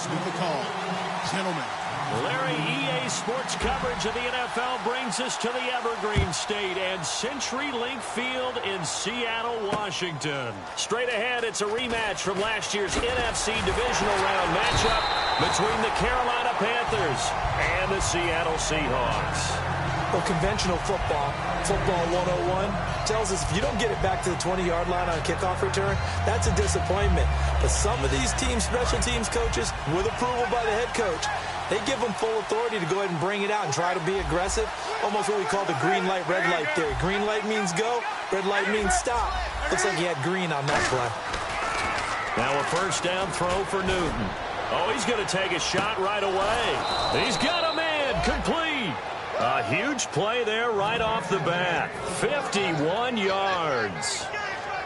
Davis with the call. Gentlemen. Larry, EA Sports coverage of the NFL brings us to the Evergreen State and CenturyLink Field in Seattle, Washington. Straight ahead, it's a rematch from last year's NFC Divisional Round matchup between the Carolina Panthers and the Seattle Seahawks. Well, conventional football 101, tells us if you don't get it back to the 20-yard line on a kickoff return, that's a disappointment. But some of these teams, special teams coaches, with approval by the head coach, they give them full authority to go ahead and bring it out and try to be aggressive. Almost what we call the green light, red light theory. Green light means go, red light means stop. Looks like he had green on that play. Now a first down throw for Newton. Oh, he's going to take a shot right away. He's got a man, complete. A huge play there right off the bat. 51 yards.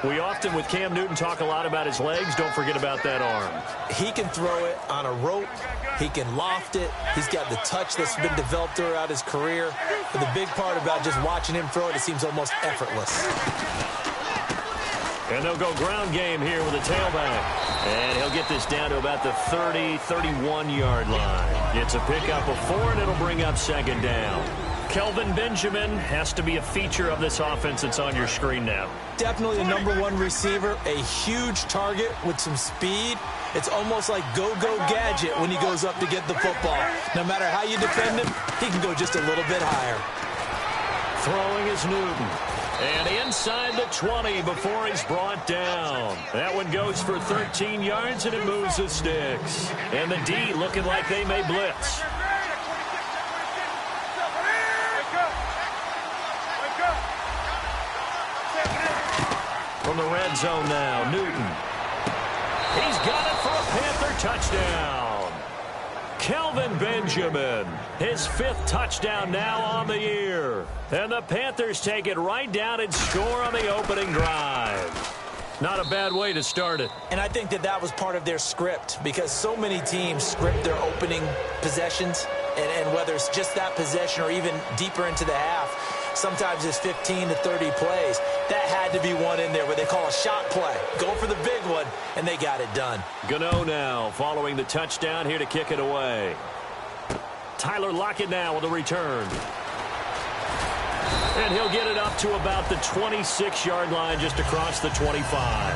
We often, with Cam Newton, talk a lot about his legs. Don't forget about that arm. He can throw it on a rope. He can loft it. He's got the touch that's been developed throughout his career. But the big part about just watching him throw it seems almost effortless. And they'll go ground game here with a tailback. And he'll get this down to about the 30, 31-yard line. It's a pickup of 4, and it'll bring up second down. Kelvin Benjamin has to be a feature of this offense that's on your screen now. Definitely a #1 receiver, a huge target with some speed. It's almost like go-go gadget when he goes up to get the football. No matter how you defend him, he can go just a little bit higher. Throwing is Newton. And inside the 20 before he's brought down. That one goes for 13 yards, and it moves the sticks. And the D looking like they may blitz. From the red zone now, Newton. He's got it for a Panther touchdown. Kelvin Benjamin, his 5th touchdown now on the year. And the Panthers take it right down and score on the opening drive. Not a bad way to start it. And I think that was part of their script, because so many teams script their opening possessions, and whether it's just that possession or even deeper into the half, sometimes it's 15 to 30 plays. That had to be one in there where they call a shot play. Go for the big one, and they got it done. Gano now following the touchdown here to kick it away. Tyler Lockett now with a return. And he'll get it up to about the 26-yard line, just across the 25.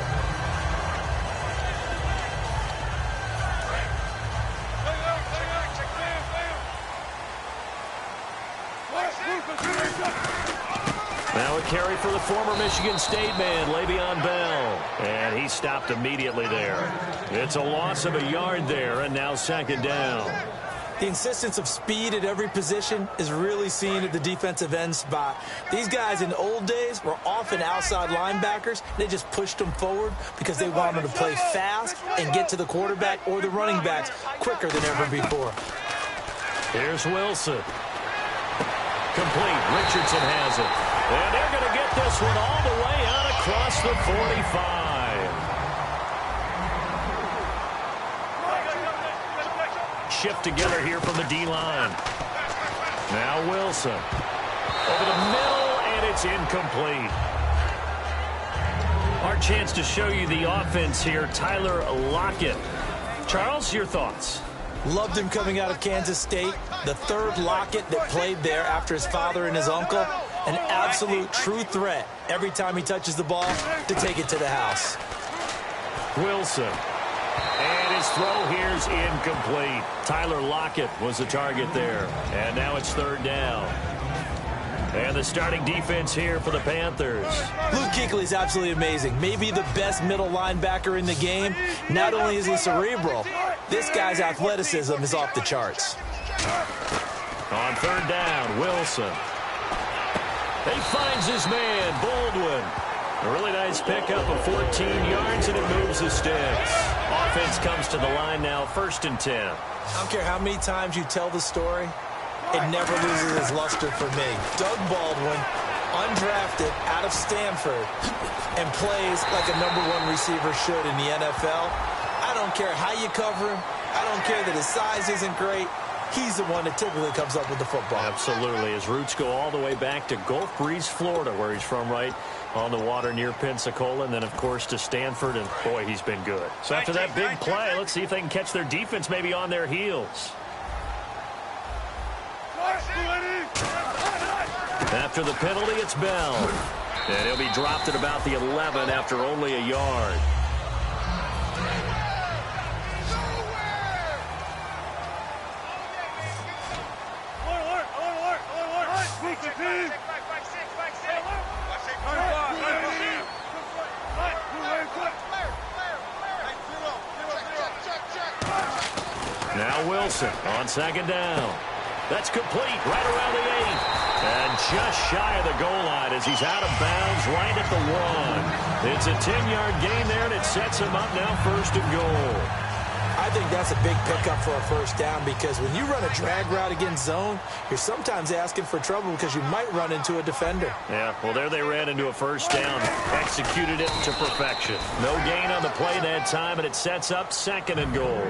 Now a carry for the former Michigan State man, Le'Veon Bell. And he stopped immediately there. It's a loss of a yard there, and now second down. The insistence of speed at every position is really seen at the defensive end spot. These guys in the old days were often outside linebackers. They just pushed them forward because they wanted to play fast and get to the quarterback or the running backs quicker than ever before. Here's Wilson. Complete. Richardson has it. And they're going to get this one all the way out across the 45. Shift together here from the D-line. Now Wilson. Over the middle, and it's incomplete. Our chance to show you the offense here, Tyler Lockett. Charles, your thoughts? Loved him coming out of Kansas State. The 3rd Lockett that played there after his father and his uncle. An absolute true threat every time he touches the ball to take it to the house. Wilson. And his throw here's incomplete. Tyler Lockett was the target there. And now it's 3rd down. And the starting defense here for the Panthers. Luke Kuechly is absolutely amazing. Maybe the best middle linebacker in the game. Not only is he cerebral, this guy's athleticism is off the charts. On 3rd down, Wilson. He finds his man, Baldwin. A really nice pickup of 14 yards, and it moves the sticks. Offense comes to the line now, 1st and 10. I don't care how many times you tell the story, it never loses its luster for me. Doug Baldwin, undrafted out of Stanford, and plays like a #1 receiver should in the NFL. I don't care how you cover him. I don't care that his size isn't great. He's the one that typically comes up with the football. Absolutely. His roots go all the way back to Gulf Breeze, Florida, where he's from, right? on the water near Pensacola, and then, of course, to Stanford, and, boy, he's been good. So after that big play, let's see if they can catch their defense maybe on their heels. After the penalty, it's Bell. And he'll be dropped at about the 11 after only a yard. Now Wilson on second down. That's complete right around the 8. And just shy of the goal line as he's out of bounds right at the 1. It's a 10-yard gain there, and it sets him up now 1st and goal. I think that's a big pickup for a first down because when you run a drag route against zone, you're sometimes asking for trouble because you might run into a defender. Yeah, well, there they ran into a first down. Executed it to perfection. No gain on the play that time, and it sets up 2nd and goal.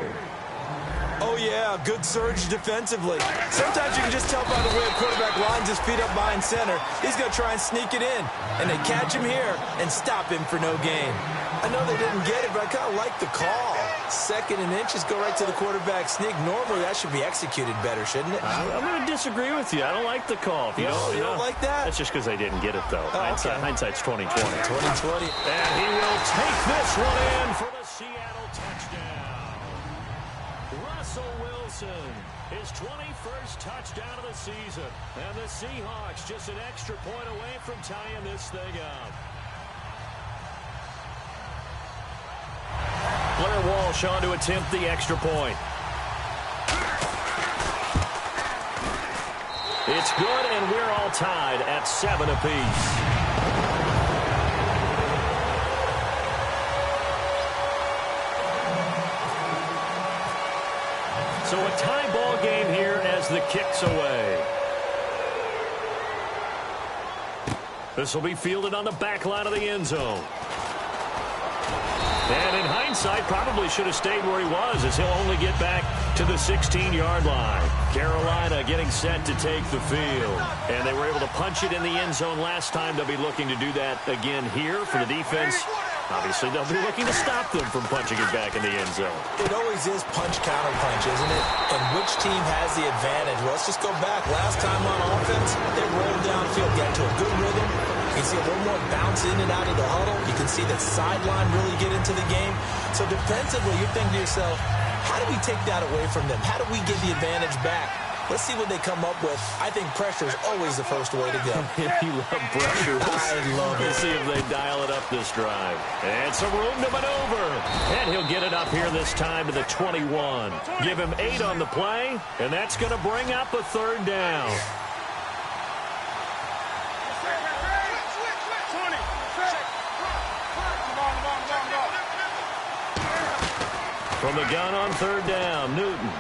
Oh, yeah, good surge defensively. Sometimes you can just tell by the way a quarterback lines his feet up behind center. He's going to try and sneak it in. And they catch him here and stop him for no gain. I know they didn't get it, but I kind of like the call. 2nd and inches, go right to the quarterback sneak. Normally, that should be executed better, shouldn't it? I'm going to disagree with you. I don't like the call. You don't like that? That's just because they didn't get it, though. Hindsight's 20/20. 20/20. And he will take this one in for the Seattle touchdown. Russell Wilson, his 21st touchdown of the season. And the Seahawks just an extra point away from tying this thing up. Blair Walsh on to attempt the extra point. It's good, and we're all tied at 7 apiece. So a tie ball game here as the kick's away. This will be fielded on the back line of the end zone. And in hindsight, probably should have stayed where he was as he'll only get back to the 16-yard line. Carolina getting set to take the field. And they were able to punch it in the end zone last time. They'll be looking to do that again here for the defense. Obviously, they'll be looking to stop them from punching it back in the end zone. It always is punch-counter-punch, isn't it? And which team has the advantage? Well, let's just go back. Last time on offense, they rolled downfield, got to a good rhythm. You can see a little more bounce in and out of the huddle. You can see that sideline really get into the game. So defensively, you're thinking to yourself, how do we take that away from them? How do we get the advantage back? Let's see what they come up with. I think pressure is always the first way to go. You love pressure. I love it. We'll see if they dial it up this drive. And some room to maneuver. And he'll get it up here this time to the 21. Give him 8 on the play, and that's going to bring up a 3rd down. From the gun on 3rd down, Newton.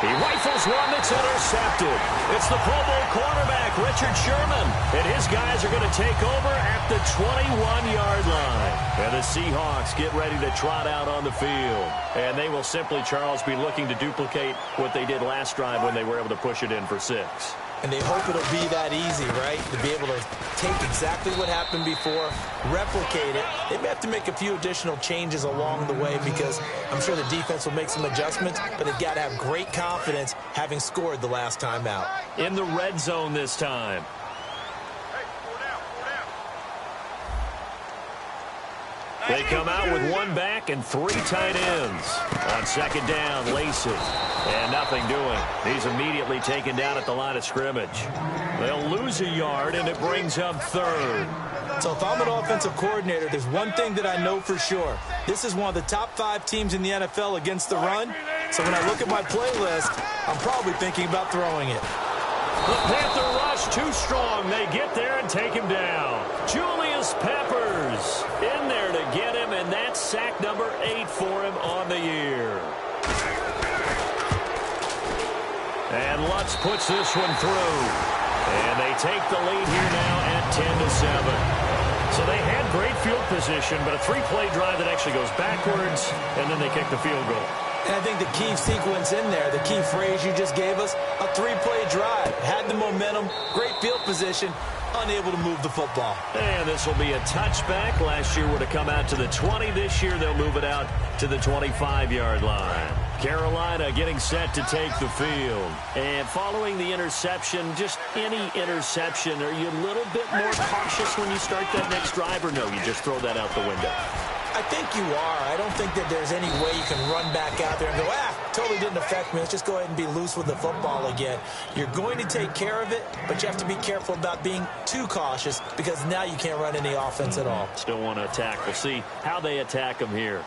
He rifles one that's intercepted. It's the Pro Bowl cornerback, Richard Sherman. And his guys are going to take over at the 21-yard line. And the Seahawks get ready to trot out on the field. And they will simply, Charles, be looking to duplicate what they did last drive when they were able to push it in for 6. And they hope it'll be that easy, right? To be able to take exactly what happened before, replicate it. They may have to make a few additional changes along the way because I'm sure the defense will make some adjustments, but they've got to have great confidence having scored the last time out. In the red zone this time. They come out with 1 back and 3 tight ends. On 2nd down, Lacey. And nothing doing. He's immediately taken down at the line of scrimmage. They'll lose a yard, and it brings up 3rd. So if I'm an offensive coordinator, there's one thing that I know for sure. This is one of the top 5 teams in the NFL against the run. So when I look at my playlist, I'm probably thinking about throwing it. The Panther rush too strong. They get there and take him down. Julius Peppers in there to get him, and that's sack number 8 for him on the year. And Lutz puts this one through. And they take the lead here now at 10-7. So they had great field position, but a 3-play drive that actually goes backwards, and then they kick the field goal. And I think the key sequence in there, the key phrase you just gave us, a 3-play drive. Had the momentum, great field position, unable to move the football. And this will be a touchback. Last year would have come out to the 20. This year they'll move it out to the 25-yard line. Carolina getting set to take the field. And following the interception, just any interception, are you a little bit more cautious when you start that next drive, or no, you just throw that out the window? I think you are. I don't think that there's any way you can run back out there and go, totally didn't affect me. Let's just go ahead and be loose with the football again. You're going to take care of it, but you have to be careful about being too cautious because now you can't run any offense at all. Still want to attack. We'll see how they attack them here.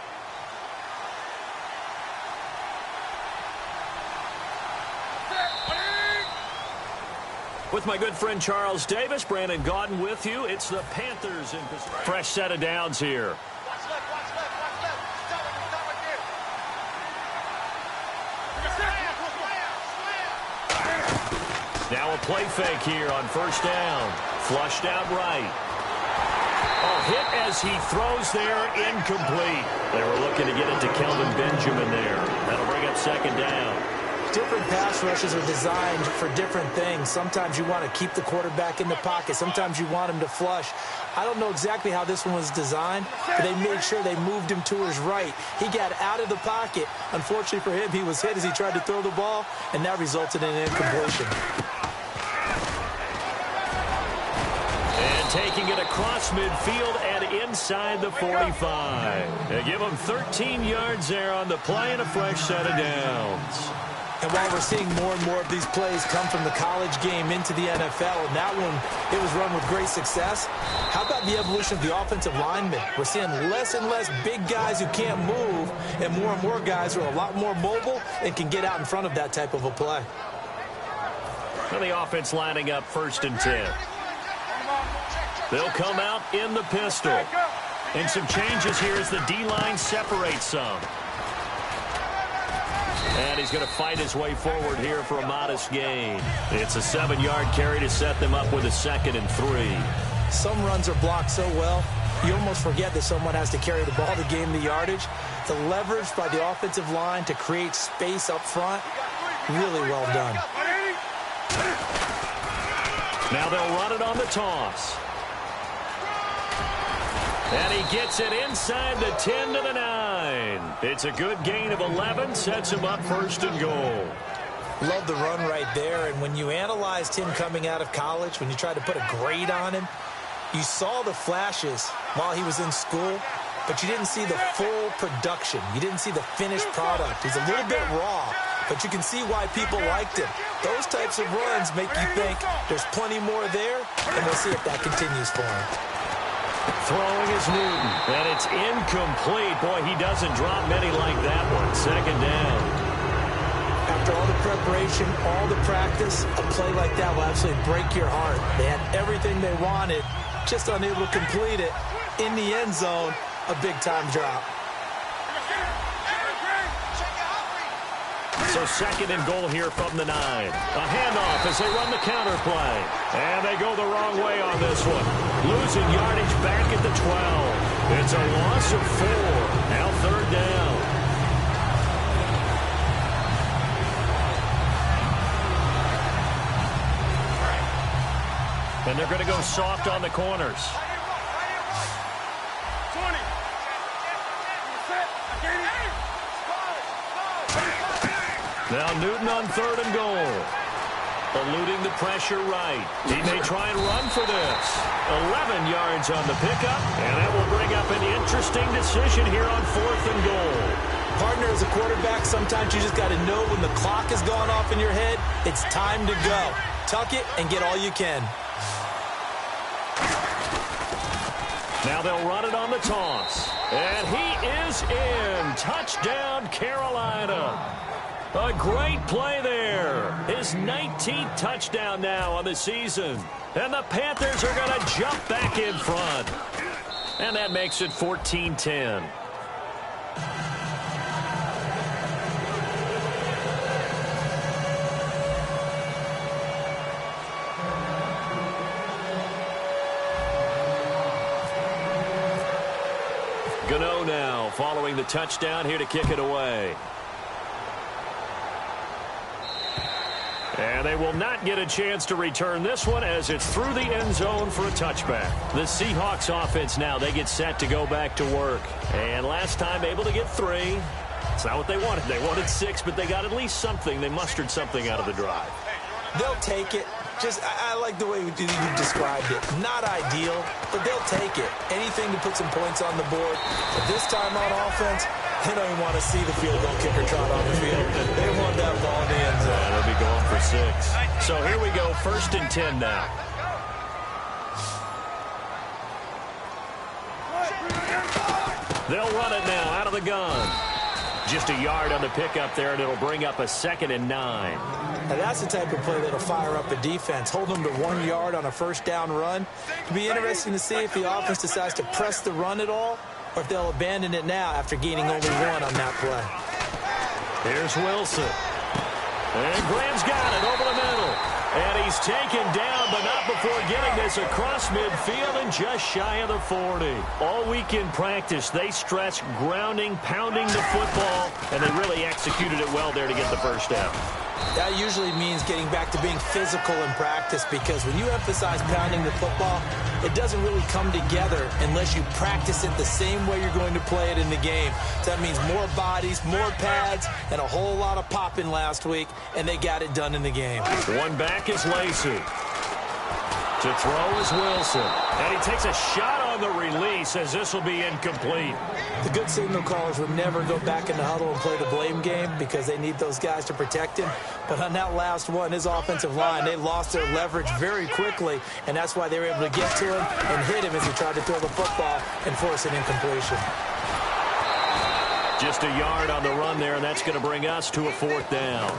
With my good friend Charles Davis, Brandon Gaudin with you. It's the Panthers in position. Fresh set of downs here. Now a play fake here on first down. Flushed out right. Oh, hit as he throws there, incomplete. They were looking to get it to Kelvin Benjamin there. That'll bring up second down. Different pass rushes are designed for different things. Sometimes you want to keep the quarterback in the pocket. Sometimes you want him to flush. I don't know exactly how this one was designed, but they made sure they moved him to his right. He got out of the pocket. Unfortunately for him, he was hit as he tried to throw the ball, and that resulted in an incompletion. And taking it across midfield and inside the 45. They give him 13 yards there on the play and a fresh set of downs. And while we're seeing more and more of these plays come from the college game into the NFL, and that one, it was run with great success, how about the evolution of the offensive linemen? We're seeing less and less big guys who can't move and more guys who are a lot more mobile and can get out in front of that type of a play. And the offense lining up 1st and 10. They'll come out in the pistol. And some changes here as the D-line separates some. And he's going to fight his way forward here for a modest gain. It's a 7-yard carry to set them up with a 2nd and 3. Some runs are blocked so well, you almost forget that someone has to carry the ball to gain the yardage. The leverage by the offensive line to create space up front, really well done. Now they'll run it on the toss. And he gets it inside the 10 to the 9. It's a good gain of 11, sets him up 1st and goal. Love the run right there, and when you analyzed him coming out of college, when you tried to put a grade on him, you saw the flashes while he was in school, but you didn't see the full production. You didn't see the finished product. He's a little bit raw, but you can see why people liked him. Those types of runs make you think there's plenty more there, and we'll see if that continues for him. Throwing is Newton, and it's incomplete. Boy, he doesn't drop many like that one. 2nd down. After all the preparation, all the practice, a play like that will absolutely break your heart. They had everything they wanted, just unable to complete it. In the end zone, a big-time drop. So 2nd and goal here from the 9. A handoff as they run the counter play. And they go the wrong way on this one. Losing yardage back at the 12. It's a loss of 4. Now 3rd down. And they're going to go soft on the corners. 20. Now Newton on 3rd and goal. Eluding the pressure right. He may try and run for this. 11 yards on the pickup, and that will bring up an interesting decision here on 4th and goal. Partner, as a quarterback, sometimes you just got to know when the clock has gone off in your head, it's time to go. Tuck it and get all you can. Now they'll run it on the toss. And he is in. Touchdown, Carolina. A great play there. His 19th touchdown now on the season. And the Panthers are going to jump back in front. And that makes it 14-10. Gano now following the touchdown here to kick it away. And they will not get a chance to return this one as it's through the end zone for a touchback. The Seahawks offense now, they get set to go back to work. And last time able to get 3. It's not what they wanted. They wanted 6, but they got at least something. They mustered something out of the drive. They'll take it. I like the way you described it. Not ideal, but they'll take it. Anything to put some points on the board. But this time on offense, they don't even want to see the field goal kicker trot on the field. They want that ball in the end zone. Yeah, they'll be going for 6. So here we go, 1st and 10 now. They'll run it now out of the gun. Just a yard on the pickup there, and it'll bring up a 2nd and 9. Now that's the type of play that'll fire up a defense. Hold them to 1 yard on a 1st down run. It'll be interesting to see if the offense decides to press the run at all or if they'll abandon it now after gaining only 1 on that play. Here's Wilson. And Graham's got it over the middle. And he's taken down, but not before getting this across midfield and just shy of the 40. All week in practice, they stress grounding, pounding the football, and they really executed it well there to get the first down. That usually means getting back to being physical in practice, because when you emphasize pounding the football, it doesn't really come together unless you practice it the same way you're going to play it in the game. So that means more bodies, more pads, and a whole lot of popping last week, and they got it done in the game. One back is Lacey. To throw is Wilson. And he takes a shot on the release as this will be incomplete. The good signal callers would never go back in the huddle and play the blame game because they need those guys to protect him. But on that last one, his offensive line, they lost their leverage very quickly, and that's why they were able to get to him and hit him as he tried to throw the football and force an incompletion. Just a yard on the run there, and that's going to bring us to a 4th down.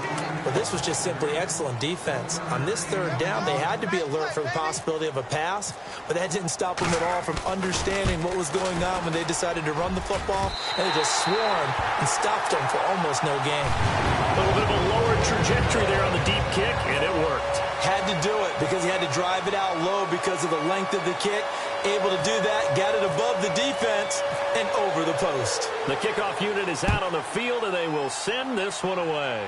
Well, this was just simply excellent defense. On this 3rd down, they had to be alert for the possibility of a pass, but that didn't stop them at all from understanding what was going on when they decided to run the football, and they just swarmed and stopped them for almost no gain. A little bit of a lower trajectory there on the deep kick, and it worked. Had to do it because he had to drive it out low because of the length of the kick. Able to do that, got it above the defense and over the post. The kickoff unit is out on the field, and they will send this one away.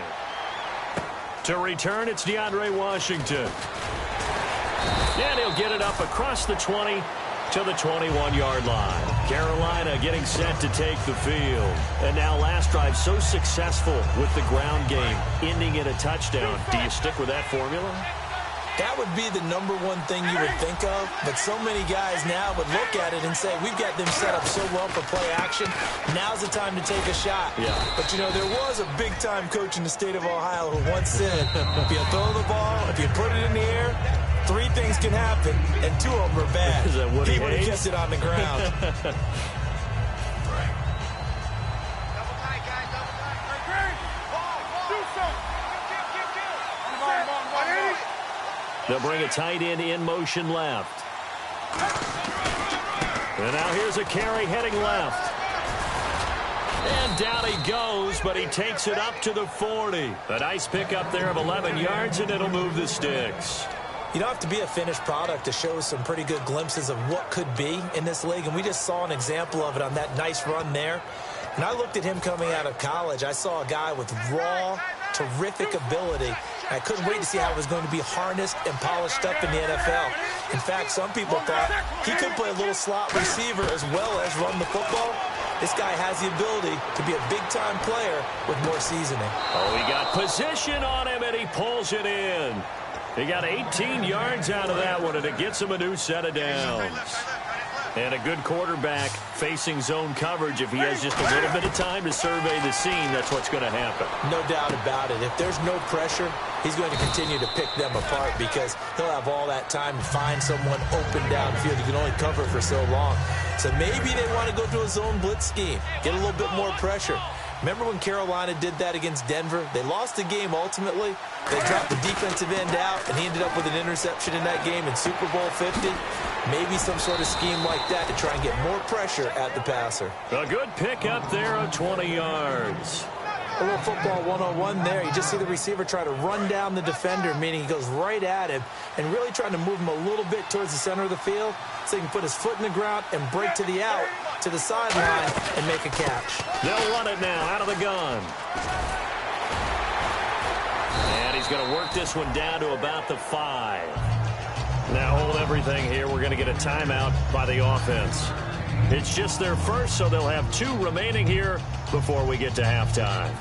To return, it's DeAndre Washington. And he'll get it up across the 20 to the 21-yard line. Carolina getting set to take the field. And now last drive so successful with the ground game, ending in a touchdown. Do you stick with that formula? That would be the number one thing you would think of, but so many guys now would look at it and say, we've got them set up so well for play action. Now's the time to take a shot. Yeah. But, you know, there was a big-time coach in the state of Ohio who once said, if you throw the ball, if you put it in the air, 3 things can happen, and 2 of them are bad. Is that what he would have kept it on the ground. They'll bring a tight end in motion left. And now here's a carry heading left. And down he goes, but he takes it up to the 40. A nice pickup there of 11 yards, and it'll move the sticks. You don't have to be a finished product to show some pretty good glimpses of what could be in this league, and we just saw an example of it on that nice run there. And I looked at him coming out of college. I saw a guy with raw, terrific ability. I couldn't wait to see how it was going to be harnessed and polished up in the NFL. In fact, some people thought he could play a little slot receiver as well as run the football. This guy has the ability to be a big-time player with more seasoning. Oh, he got position on him, and he pulls it in. He got 18 yards out of that one, and it gets him a new set of downs. And a good quarterback facing zone coverage. If he has just a little bit of time to survey the scene, that's what's going to happen. No doubt about it. If there's no pressure, he's going to continue to pick them apart because he'll have all that time to find someone open downfield. He can only cover for so long. So maybe they want to go to a zone blitz scheme, get a little bit more pressure. Remember when Carolina did that against Denver? They lost the game ultimately. They dropped the defensive end out, and he ended up with an interception in that game in Super Bowl 50. Maybe some sort of scheme like that to try and get more pressure at the passer. A good pickup there of 20 yards. A little football 101 there. You just see the receiver try to run down the defender, meaning he goes right at him and really trying to move him a little bit towards the center of the field so he can put his foot in the ground and break to the out, to the sideline, and make a catch. They'll run it now out of the gun. And he's going to work this one down to about the 5. Now hold everything here. We're going to get a timeout by the offense. It's just their first, so they'll have 2 remaining here before we get to halftime.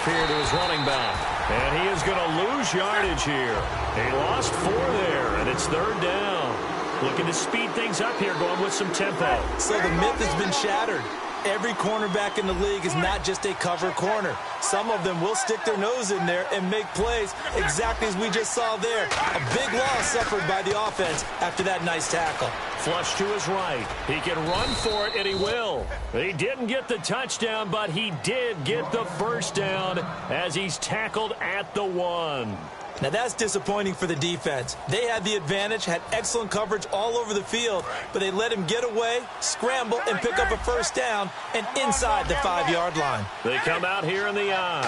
Here to his running back, and he is going to lose yardage here. He lost 4 there, and it's 3rd down. Looking to speed things up here, going with some tempo. So the myth has been shattered. Every cornerback in the league is not just a cover corner. Some of them will stick their nose in there and make plays exactly as we just saw there. A big loss suffered by the offense after that nice tackle. Flush to his right. He can run for it, and he will. He didn't get the touchdown, but he did get the first down as he's tackled at the 1. Now, that's disappointing for the defense. They had the advantage, had excellent coverage all over the field, but they let him get away, scramble, and pick up a first down, and inside the 5-yard line. They come out here in the eye.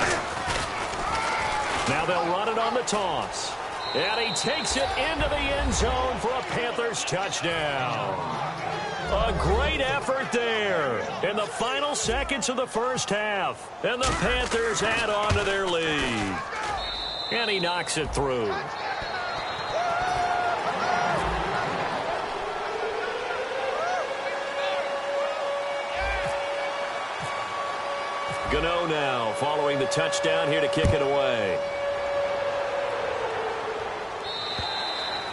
Now they'll run it on the toss. And he takes it into the end zone for a Panthers touchdown. A great effort there in the final seconds of the first half. And the Panthers add on to their lead. And he knocks it through. Gano now following the touchdown here to kick it away.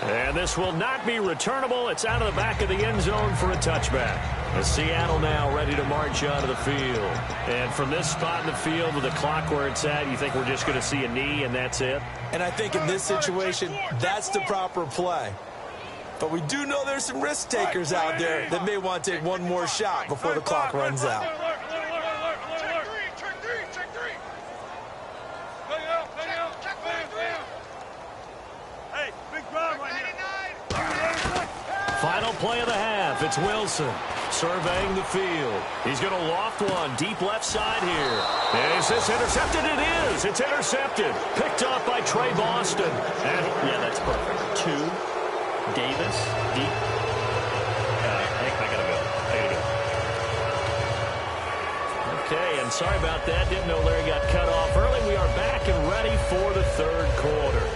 And this will not be returnable. It's out of the back of the end zone for a touchback. As Seattle now ready to march onto the field. And from this spot in the field with the clock where it's at, you think we're just going to see a knee and that's it? And I think in this situation, that's the proper play. But we do know there's some risk takers out there that may want to take one more shot before the clock runs out. Final play of the half. It's Wilson surveying the field. He's going to loft one deep left side here. And is this intercepted? It is. It's intercepted. Picked off by Trey Boston. And yeah, that's perfect. 2, Davis, deep. I gotta go. Okay, and sorry about that. Didn't know Larry got cut off early. We are back and ready for the 3rd quarter.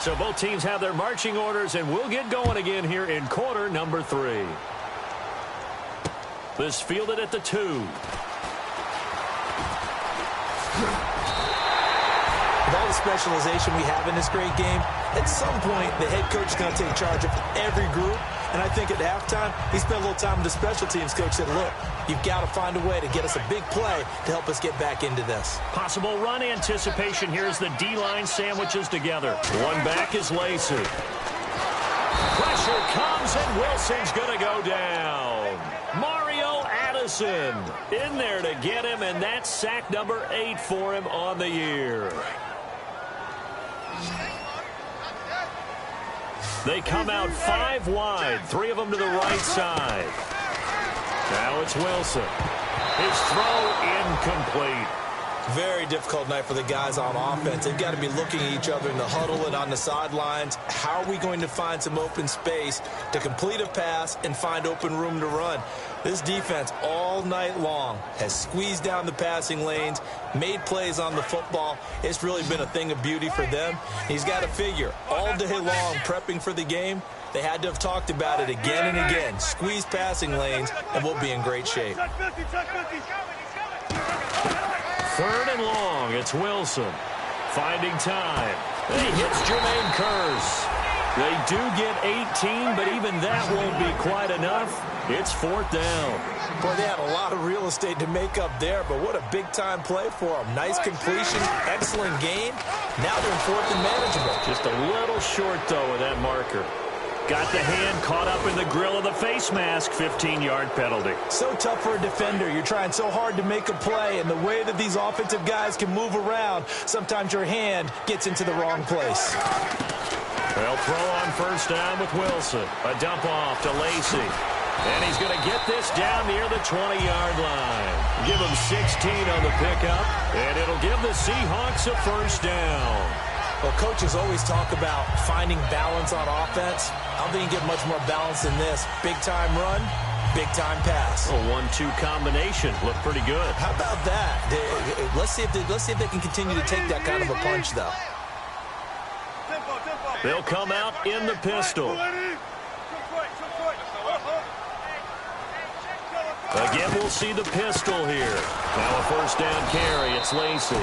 So both teams have their marching orders, and we'll get going again here in quarter number 3. This fielded at the 2. With all the specialization we have in this great game, at some point the head coach is going to take charge of every group. And I think at halftime, he spent a little time with the special teams coach said, look, you've got to find a way to get us a big play to help us get back into this. Possible run anticipation here as the D-line sandwiches together. One back is Lacey. Pressure comes, and Wilson's going to go down. Mario Addison in there to get him, and that's sack number 8 for him on the year. They come out 5 wide, 3 of them to the right side. Now it's Wilson. His throw incomplete. Very difficult night for the guys on offense. They've got to be looking at each other in the huddle and on the sidelines. How are we going to find some open space to complete a pass and find open room to run? This defense all night long has squeezed down the passing lanes, made plays on the football. It's really been a thing of beauty for them. He's got to figure all day long prepping for the game. They had to have talked about it again and again. Squeeze passing lanes, and we'll be in great shape. 3rd and long. It's Wilson finding time. And he hits Jermaine Kearse. They do get 18, but even that won't be quite enough. It's 4th down. Boy, they had a lot of real estate to make up there, but what a big-time play for them. Nice completion, excellent game. Now they're in 4th and manageable. Just a little short, though, with that marker. Got the hand caught up in the grill of the face mask. 15-yard penalty. So tough for a defender. You're trying so hard to make a play, and the way that these offensive guys can move around, sometimes your hand gets into the wrong place. They'll throw on first down with Wilson. A dump off to Lacy. And he's going to get this down near the 20-yard line. Give him 16 on the pickup, and it'll give the Seahawks a first down. Well, coaches always talk about finding balance on offense. I don't think you get much more balance than this. Big-time run, big-time pass. A 1-2 combination. Looked pretty good. How about that? Let's see if they can continue to take that kind of a punch, though. They'll come out in the pistol. Again, we'll see the pistol here. Now a first down carry. It's Lacy.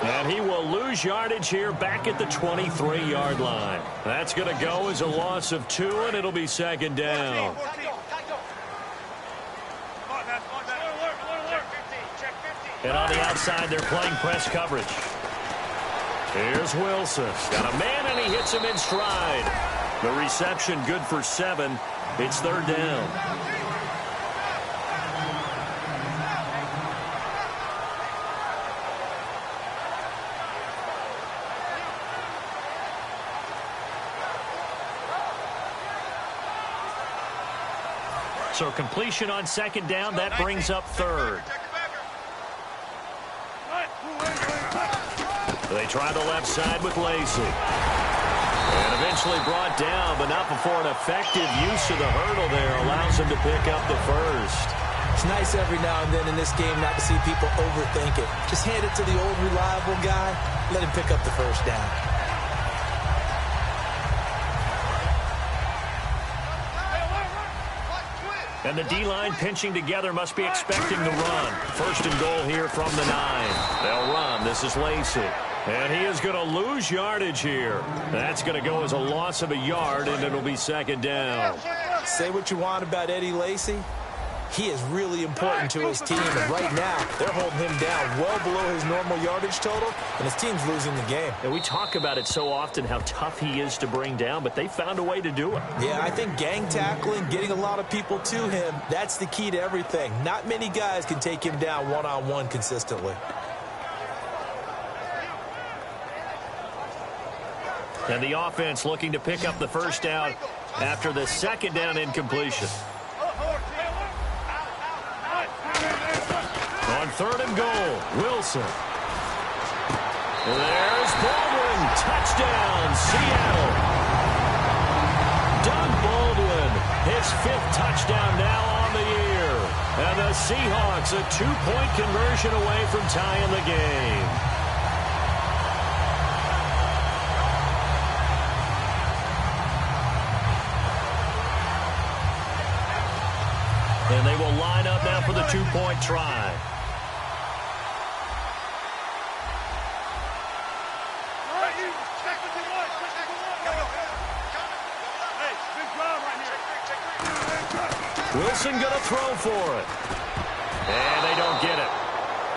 And he will lose yardage here back at the 23-yard line. That's going to go as a loss of 2, and it'll be second down. And on the outside, they're playing press coverage. Here's Wilson. Got a man, and he hits him in stride. The reception good for 7. It's third down. So completion on second down, that brings up third. They try the left side with Lacy. And eventually brought down, but not before an effective use of the hurdle there allows him to pick up the first. It's nice every now and then in this game not to see people overthink it. Just hand it to the old reliable guy, let him pick up the first down. And the D-line pinching together must be expecting the run. First and goal here from the 9. They'll run. This is Lacy. And he is going to lose yardage here. That's going to go as a loss of a yard, and it'll be second down. Say what you want about Eddie Lacy. He is really important to his team, and right now they're holding him down well below his normal yardage total, and his team's losing the game. And we talk about it so often, how tough he is to bring down, but they found a way to do it. Yeah, I think gang tackling, getting a lot of people to him, that's the key to everything. Not many guys can take him down one-on-one consistently. And the offense looking to pick up the first down after the second down incompletion. On third and goal, Wilson. There's Baldwin. Touchdown, Seattle. Doug Baldwin, his 5th touchdown now on the year. And the Seahawks a 2-point conversion away from tying the game. And they will line up now for the 2-point try. Wilson going to throw for it. And they don't get it.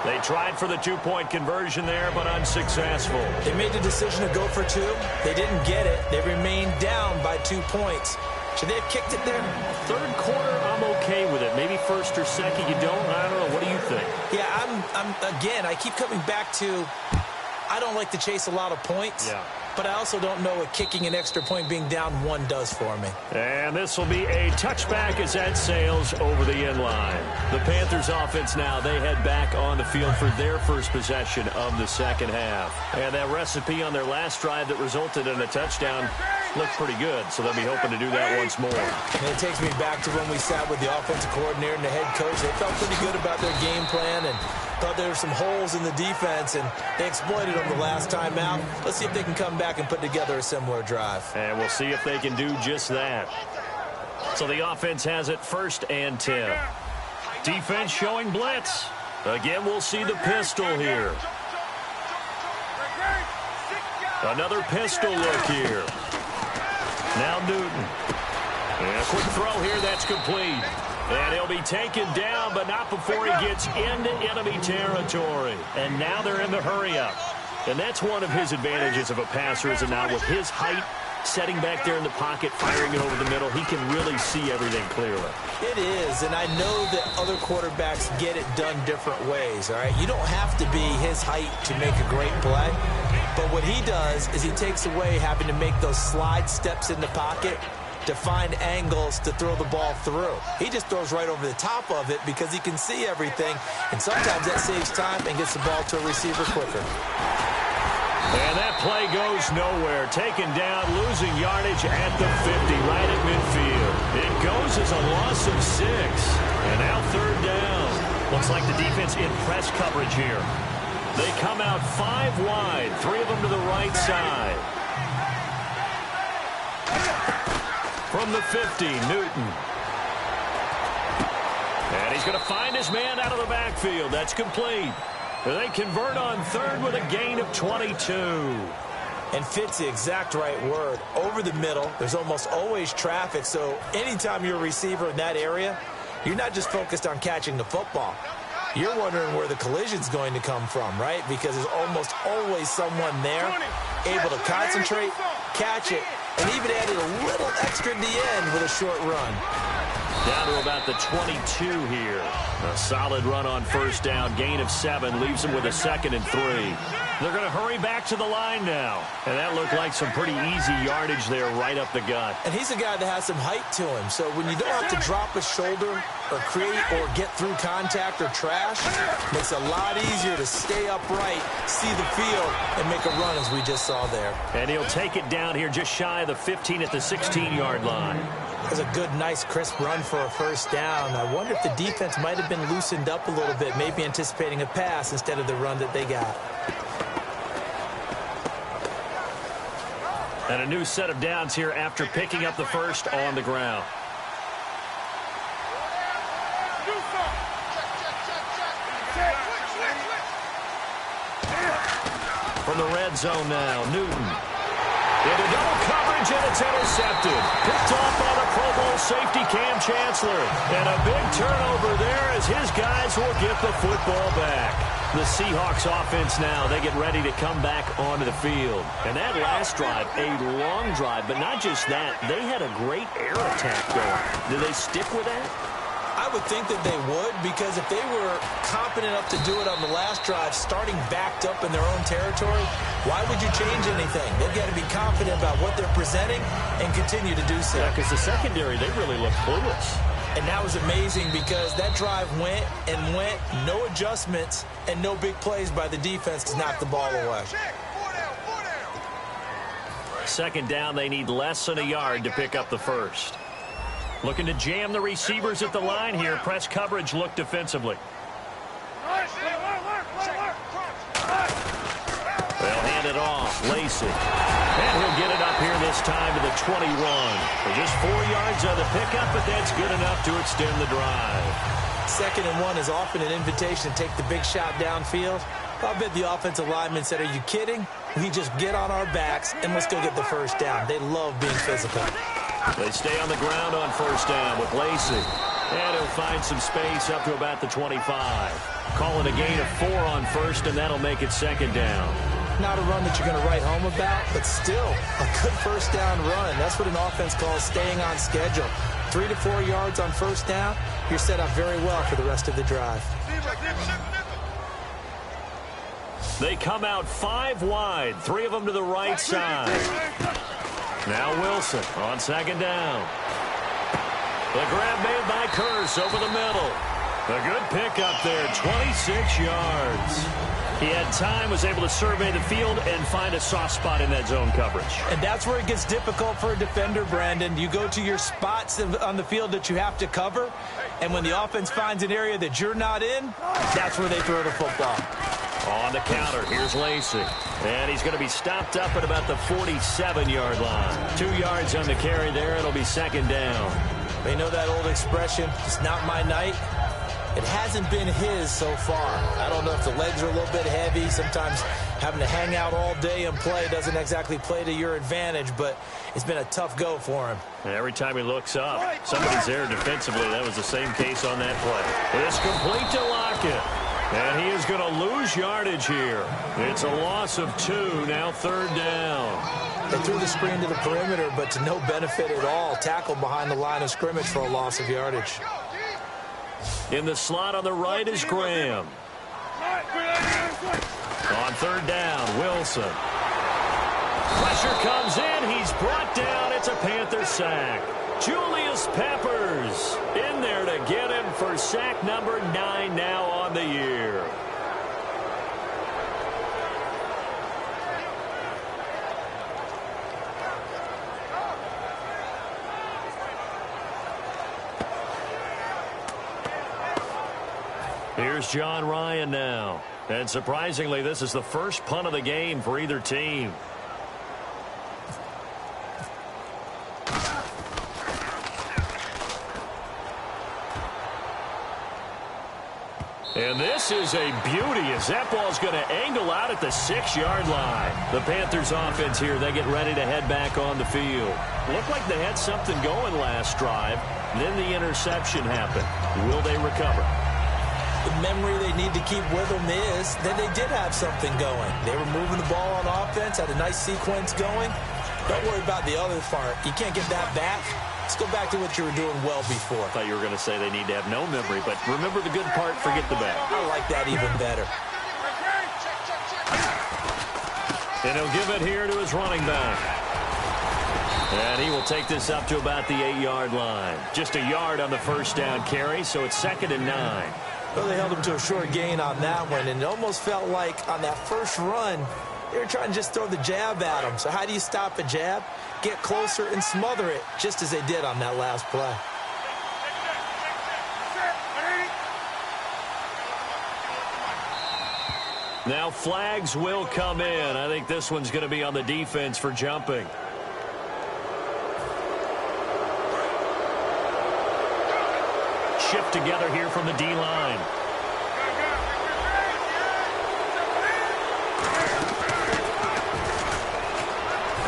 They tried for the 2-point conversion there, but unsuccessful. They made the decision to go for 2. They didn't get it. They remained down by 2 points. Should they have kicked it there? Third quarter, I'm okay with it. Maybe first or second, you don't? I don't know. What do you think? Yeah, again, I keep coming back to I don't like to chase a lot of points. Yeah. But I also don't know what kicking an extra point being down 1 does for me. And this will be a touchback as that sails over the end line. The Panthers offense now, they head back on the field for their first possession of the second half. And that recipe on their last drive that resulted in a touchdown looked pretty good, so they'll be hoping to do that once more. And it takes me back to when we sat with the offensive coordinator and the head coach. They felt pretty good about their game plan and thought there were some holes in the defense, and they exploited them the last time out. Let's see if they can come back and put together a similar drive. And we'll see if they can do just that. So the offense has it 1st and 10. Defense showing blitz. Again, we'll see the pistol here. Another pistol look here. Now Newton. And a quick throw here, that's complete. And he'll be taken down, but not before he gets into enemy territory. And now they're in the hurry-up. And that's one of his advantages of a passer, is it not? With his height, setting back there in the pocket, firing it over the middle, he can really see everything clearly. It is, and I know that other quarterbacks get it done different ways, all right? You don't have to be his height to make a great play. But what he does is he takes away having to make those slide steps in the pocket to find angles to throw the ball through. He just throws right over the top of it because he can see everything, and sometimes that saves time and gets the ball to a receiver quicker. And that play goes nowhere. Taken down, losing yardage at the 50, right at midfield. It goes as a loss of 6. And now third down. Looks like the defense in press coverage here. They come out 5 wide, 3 of them to the right side. From the 50, Newton. And he's going to find his man out of the backfield. That's complete. They convert on third with a gain of 22. And fit's the exact right word. Over the middle, there's almost always traffic, so anytime you're a receiver in that area, you're not just focused on catching the football. You're wondering where the collision's going to come from, right? Because there's almost always someone there able to concentrate, catch it, and even added a little extra at the end with a short run. Down to about the 22 here. A solid run on first down. Gain of 7 leaves them with a 2nd and 3. They're going to hurry back to the line now. And that looked like some pretty easy yardage there right up the gut. And he's a guy that has some height to him. So when you don't have to drop a shoulder or create or get through contact or trash, it makes it a lot easier to stay upright, see the field, and make a run as we just saw there. And he'll take it down here just shy of the 15 at the 16-yard line. That was a good, nice, crisp run for a first down. I wonder if the defense might have been loosened up a little bit, maybe anticipating a pass instead of the run that they got. And a new set of downs here after picking up the first on the ground. From the red zone now, Newton. Into double coverage, and it's intercepted. Picked off by the Pro Bowl safety Cam Chancellor. And a big turnover there as his guys will get the football back. The Seahawks offense now, they get ready to come back onto the field. And that last drive, a long drive, but not just that. They had a great air attack going. Do they stick with that? I would think that they would, because if they were competent enough to do it on the last drive, starting backed up in their own territory, why would you change anything? They've got to be confident about what they're presenting and continue to do so. Yeah, because the secondary, they really look clueless. And that was amazing because that drive went and went, no adjustments, and no big plays by the defense to knock the ball away. Second down, they need less than a yard to pick up the first. Looking to jam the receivers at the line here. Press coverage look defensively. They'll hand it off. Lacey. And he'll get it up here this time to the 21. For just 4 yards on the pickup, but that's good enough to extend the drive. 2nd and 1 is often an invitation to take the big shot downfield. I bet the offensive lineman said, are you kidding? We just get on our backs and let's go get the first down. They love being physical. They stay on the ground on first down with Lacey. And he'll find some space up to about the 25. Calling a gain of 4 on first, and that'll make it second down. Not a run that you're going to write home about, but still a good first down run. That's what an offense calls staying on schedule. 3 to 4 yards on first down, you're set up very well for the rest of the drive. They come out 5 wide, 3 of them to the right side. Now Wilson on second down. The grab made by Curse over the middle. A good pickup there, 26 yards. He had time, was able to survey the field and find a soft spot in that zone coverage. And that's where it gets difficult for a defender, Brandon. You go to your spots on the field that you have to cover, and when the offense finds an area that you're not in, that's where they throw the football. On the counter, here's Lacey. And he's going to be stopped up at about the 47-yard line. 2 yards on the carry there. It'll be second down. They know that old expression, it's not my night. It hasn't been his so far. I don't know if the legs are a little bit heavy. Sometimes having to hang out all day and play doesn't exactly play to your advantage, but it's been a tough go for him. And every time he looks up, somebody's there defensively. That was the same case on that play. It's complete to Lockett. And he is going to lose yardage here. It's a loss of 2, now third down. They threw the screen to the perimeter, but to no benefit at all. Tackled behind the line of scrimmage for a loss of yardage. In the slot on the right is Graham. On third down, Wilson. Pressure comes in. He's brought down. It's a Panther sack. Julius Peppers in there to get him for sack number 9 now on the year. Here's John Ryan now. And surprisingly, this is the first punt of the game for either team. And this is a beauty as that ball's going to angle out at the 6-yard line. The Panthers offense here, they get ready to head back on the field. Looked like they had something going last drive. Then the interception happened. Will they recover? The memory they need to keep with them is that they did have something going. They were moving the ball on offense, had a nice sequence going. Don't worry about the other part. You can't get that back. Let's go back to what you were doing well before. I thought you were going to say they need to have no memory, but remember the good part, forget the bad. I like that even better. And he'll give it here to his running back. And he will take this up to about the 8-yard line. Just a yard on the first down carry, so it's 2nd and 9. Well, they held him to a short gain on that one, and it almost felt like on that first run, they were trying to just throw the jab at him. So how do you stop a jab? Get closer and smother it, just as they did on that last play. Now flags will come in. I think this one's going to be on the defense for jumping. Shift together here from the D-line.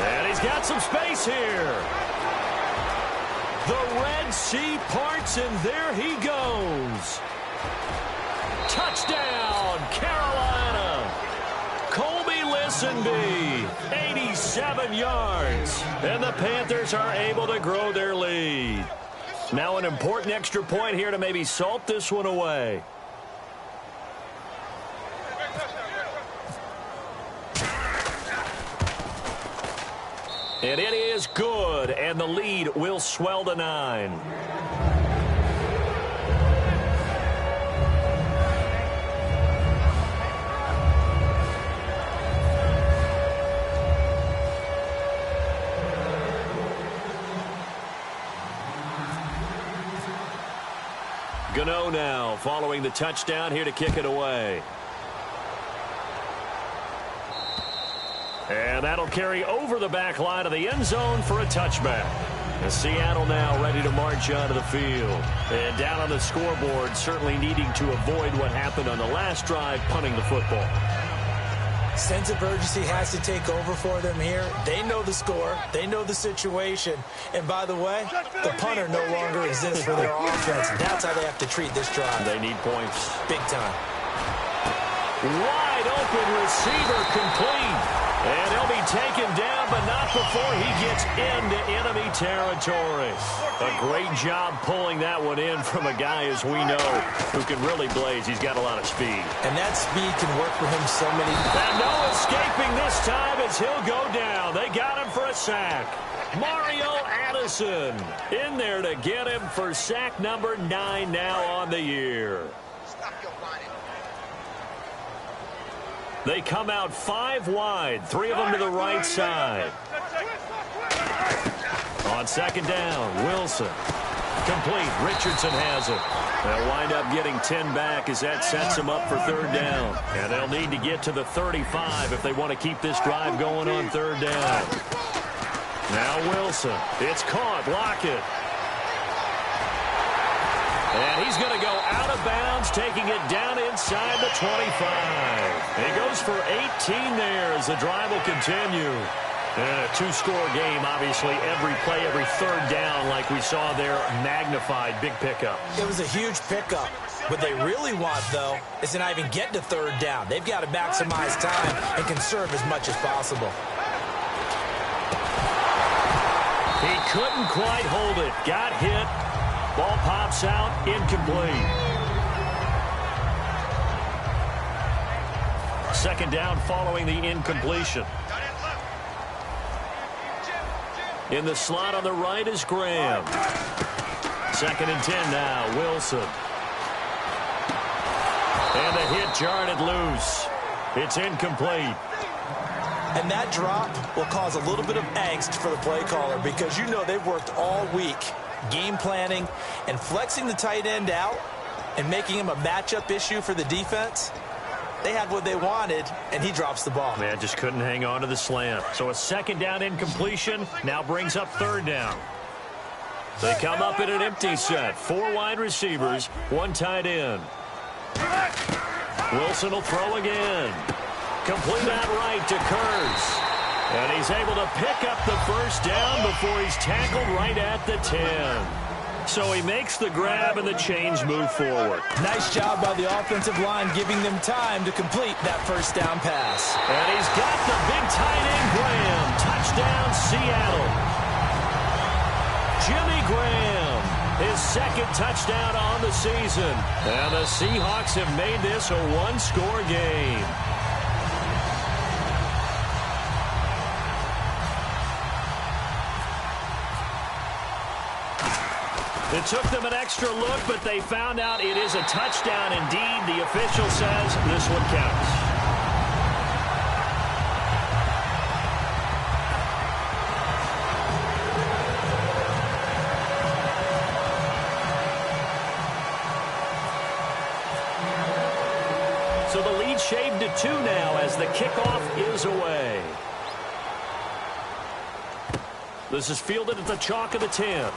And he's got some space here. The Red Sea parts, and there he goes. Touchdown, Carolina. Colby Listenby, 87 yards. And the Panthers are able to grow their lead. Now an important extra point here to maybe salt this one away. And it is good, and the lead will swell to 9. Gano now following the touchdown here to kick it away. And that'll carry over the back line of the end zone for a touchback. And Seattle now ready to march onto the field. And down on the scoreboard, certainly needing to avoid what happened on the last drive, punting the football. Sense of urgency has to take over for them here. They know the score. They know the situation. And by the way, the punter no longer exists for their offense. That's how they have to treat this drive. They need points. Big time. Wide open receiver complete. And he'll be taken down, but not before he gets into enemy territory. A great job pulling that one in from a guy, as we know, who can really blaze. He's got a lot of speed. And that speed can work for him so many times. And no escaping this time as he'll go down. They got him for a sack. Mario Addison in there to get him for sack number 9 now on the year. They come out 5 wide, 3 of them to the right side. On second down, Wilson. Complete. Richardson has it. They'll wind up getting 10 back as that sets them up for third down. And they'll need to get to the 35 if they want to keep this drive going on third down. Now Wilson. It's caught. Lockett. And he's going to go out of bounds, taking it down inside the 25. He goes for 18 there as the drive will continue. And a 2-score game, obviously, every play, every third down, like we saw there, magnified, big pickup. It was a huge pickup. What they really want, though, is to not even get to third down. They've got to maximize time and conserve as much as possible. He couldn't quite hold it. Got hit. Ball pops out, incomplete. Second down following the incompletion. In the slot on the right is Graham. 2nd and 10 now, Wilson. And the hit jarred it loose. It's incomplete. And that drop will cause a little bit of angst for the play caller because you know they've worked all week game planning and flexing the tight end out and making him a matchup issue for the defense. They had what they wanted, and he drops the ball. Man, just couldn't hang on to the slant. So a 2nd down incompletion now brings up 3rd down. They come up in an empty set. 4 wide receivers, 1 tight end. Wilson will throw again. Complete out right to Kurz. And he's able to pick up the 1st down before he's tackled right at the 10. So he makes the grab and the chains move forward. Nice job by the offensive line giving them time to complete that 1st down pass. And he's got the big tight end, Graham. Touchdown, Seattle. Jimmy Graham, his 2nd touchdown on the season. And the Seahawks have made this a 1-score game. It took them an extra look, but they found out it is a touchdown indeed. The official says this one counts. So the lead shaved to 2 now as the kickoff is away. This is fielded at the chalk of the 10.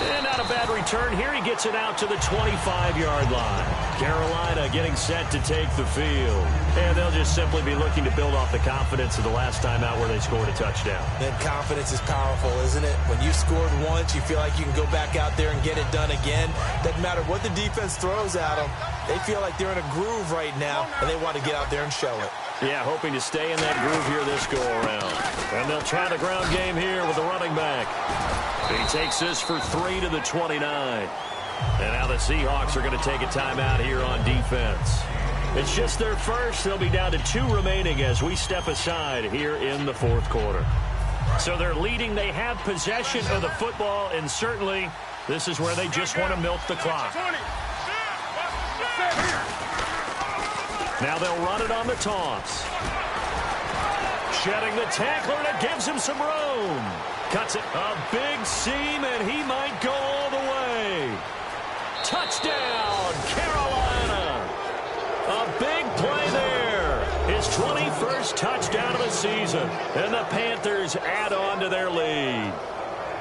And not a bad return here. He gets it out to the 25-yard line. Carolina getting set to take the field. And they'll just simply be looking to build off the confidence of the last time out where they scored a touchdown. And confidence is powerful, isn't it? When you scored once, you feel like you can go back out there and get it done again. Doesn't matter what the defense throws at them. They feel like they're in a groove right now, and they want to get out there and show it. Yeah, hoping to stay in that groove here this go-around. And they'll try the ground game here with the running back. He takes this for 3 to the 29. And now the Seahawks are going to take a timeout here on defense. It's just their first. They'll be down to 2 remaining as we step aside here in the 4th quarter. So they're leading. They have possession of the football, and certainly this is where they just want to milk the clock. Now they'll run it on the toss. Shedding the tackler, and it gives him some room. Cuts it. A big seam, and he might go all the way. Touchdown, Carolina. A big play there. His 21st touchdown of the season. And the Panthers add on to their lead.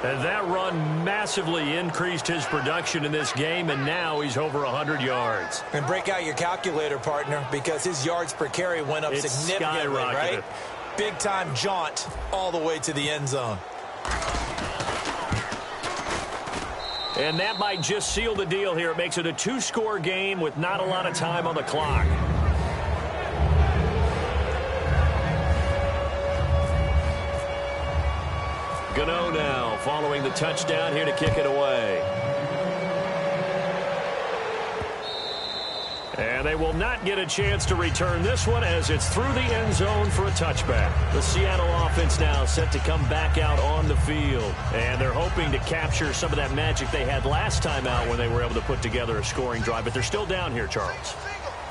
And that run massively increased his production in this game, and now he's over 100 yards. And break out your calculator, partner, because his yards per carry went up significantly, right? Big-time jaunt all the way to the end zone. And that might just seal the deal here. It makes it a 2-score game with not a lot of time on the clock. Gano now following the touchdown here to kick it away. And they will not get a chance to return this one as it's through the end zone for a touchback. The Seattle offense now set to come back out on the field. And they're hoping to capture some of that magic they had last time out when they were able to put together a scoring drive. But they're still down here, Charles.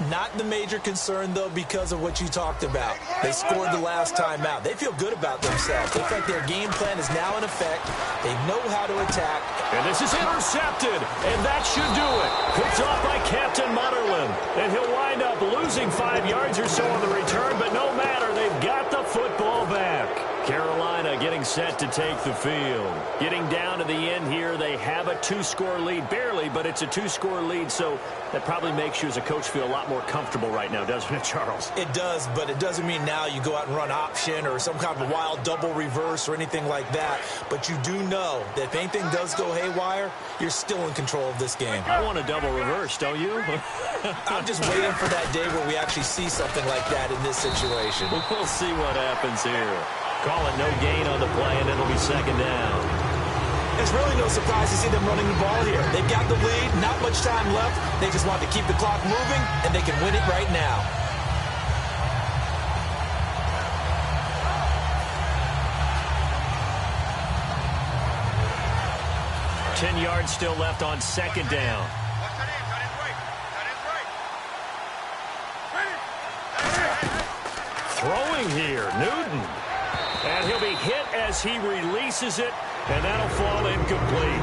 Not the major concern, though, because of what you talked about. They scored the last time out. They feel good about themselves. They feel like their game plan is now in effect. They know how to attack. And this is intercepted, and that should do it. Picked off by Captain Mutterland. And he'll wind up losing 5 yards or so on the return, but no matter, they've got the football back. Carolina getting set to take the field. Getting down to the end here, they have a 2-score lead. Barely, but it's a 2-score lead, so that probably makes you as a coach feel a lot more comfortable right now, doesn't it, Charles? It does, but it doesn't mean now you go out and run option or some kind of wild double reverse or anything like that. But you do know that if anything does go haywire, you're still in control of this game. I want a double reverse, don't you? I'm just waiting for that day where we actually see something like that in this situation. We'll see what happens here. Call it no gain on the play, and it'll be 2nd down. It's really no surprise to see them running the ball here. They've got the lead, not much time left. They just want to keep the clock moving, and they can win it right now. 10 yards still left on second down. Throwing here, Newton. And he'll be hit as he releases it, and that'll fall incomplete.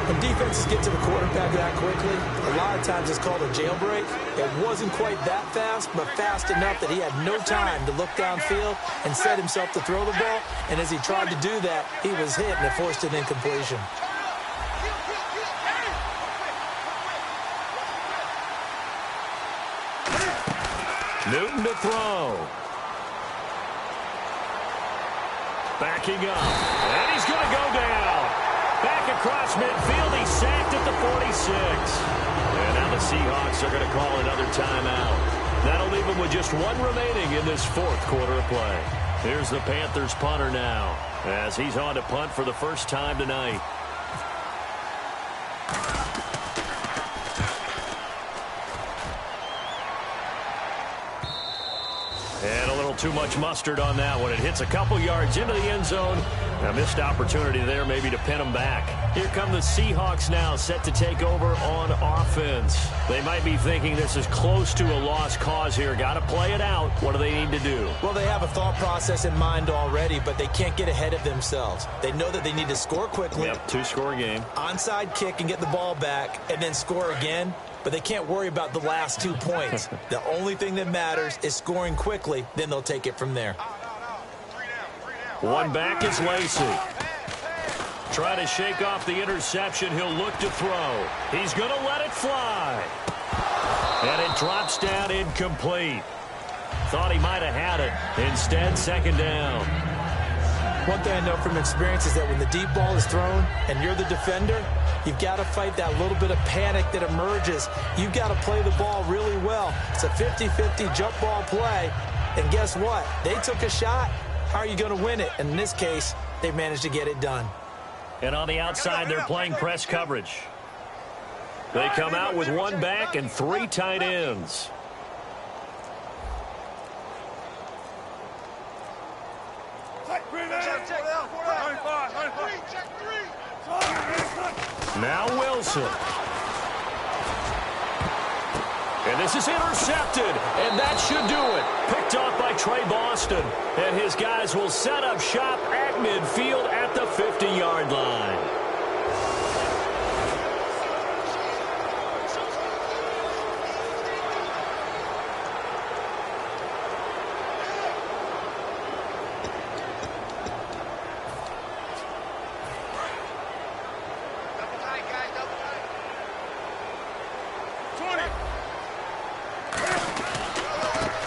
When defenses get to the quarterback that quickly, a lot of times it's called a jailbreak. It wasn't quite that fast, but fast enough that he had no time to look downfield and set himself to throw the ball. And as he tried to do that, he was hit and it forced an incompletion. Newton to throw. Backing up. And he's going to go down. Back across midfield. He's sacked at the 46. And now the Seahawks are going to call another timeout. That'll leave them with just one remaining in this fourth quarter of play. Here's the Panthers punter now as he's on to punt for the first time tonight. And a little too much mustard on that one. It hits a couple yards into the end zone. A missed opportunity there maybe to pin them back. Here come the Seahawks now set to take over on offense. They might be thinking this is close to a lost cause here. Got to play it out. What do they need to do? Well, they have a thought process in mind already, but they can't get ahead of themselves. They know that they need to score quickly. Yep, two-score game. Onside kick and get the ball back and then score again. But they can't worry about the last 2 points. The only thing that matters is scoring quickly. Then they'll take it from there. One back is Lacey. Try to shake off the interception. He'll look to throw. He's going to let it fly. And it drops down incomplete. Thought he might have had it. Instead, second down. One thing I know from experience is that when the deep ball is thrown and you're the defender, you've got to fight that little bit of panic that emerges. You've got to play the ball really well. It's a 50-50 jump ball play. And guess what? They took a shot. How are you going to win it? And in this case, they managed to get it done. And on the outside, they're playing press coverage. They come out with one back and three tight ends. Now Wilson. And this is intercepted, and that should do it. Picked off by Trey Boston. And his guys will set up shop at midfield at the 50-yard line.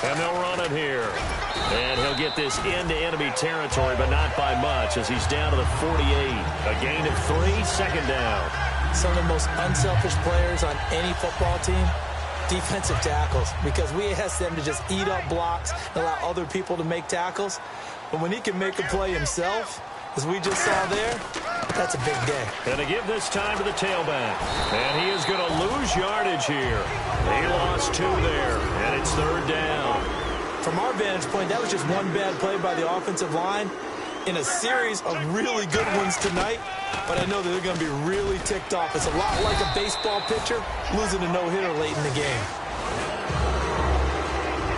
And they'll run it here. And he'll get this into enemy territory, but not by much as he's down to the 48. A gain of 3, second down. Some of the most unselfish players on any football team, defensive tackles, because we ask them to just eat up blocks and allow other people to make tackles. But when he can make a play himself, as we just saw there, that's a big day. And to give this time to the tailback. And he is going to lose yardage here. He lost 2 there, and it's third down. From our vantage point, that was just one bad play by the offensive line in a series of really good ones tonight. But I know that they're going to be really ticked off. It's a lot like a baseball pitcher losing a no-hitter late in the game.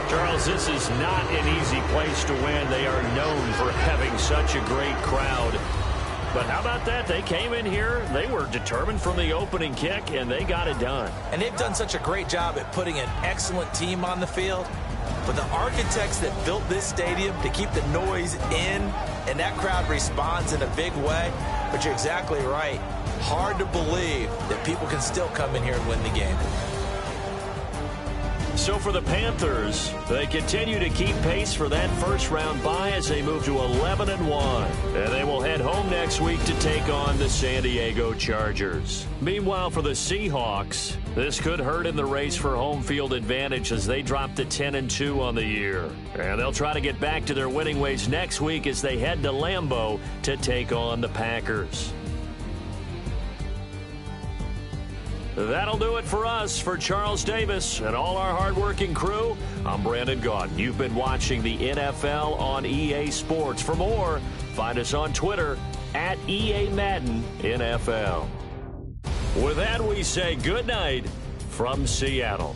Charles, this is not an easy place to win. They are known for having such a great crowd. But how about that? They came in here, they were determined from the opening kick, and they got it done. And they've done such a great job at putting an excellent team on the field. But the architects that built this stadium to keep the noise in, and that crowd responds in a big way. But you're exactly right. Hard to believe that people can still come in here and win the game. So for the Panthers, they continue to keep pace for that first-round bye as they move to 11-1. And they will head home next week to take on the San Diego Chargers. Meanwhile, for the Seahawks, this could hurt in the race for home field advantage as they drop to 10-2 on the year. And they'll try to get back to their winning ways next week as they head to Lambeau to take on the Packers. That'll do it for us. For Charles Davis and all our hardworking crew, I'm Brandon Gaudin. You've been watching the NFL on EA Sports. For more, find us on Twitter @EA Madden NFL. With that, we say good night from Seattle.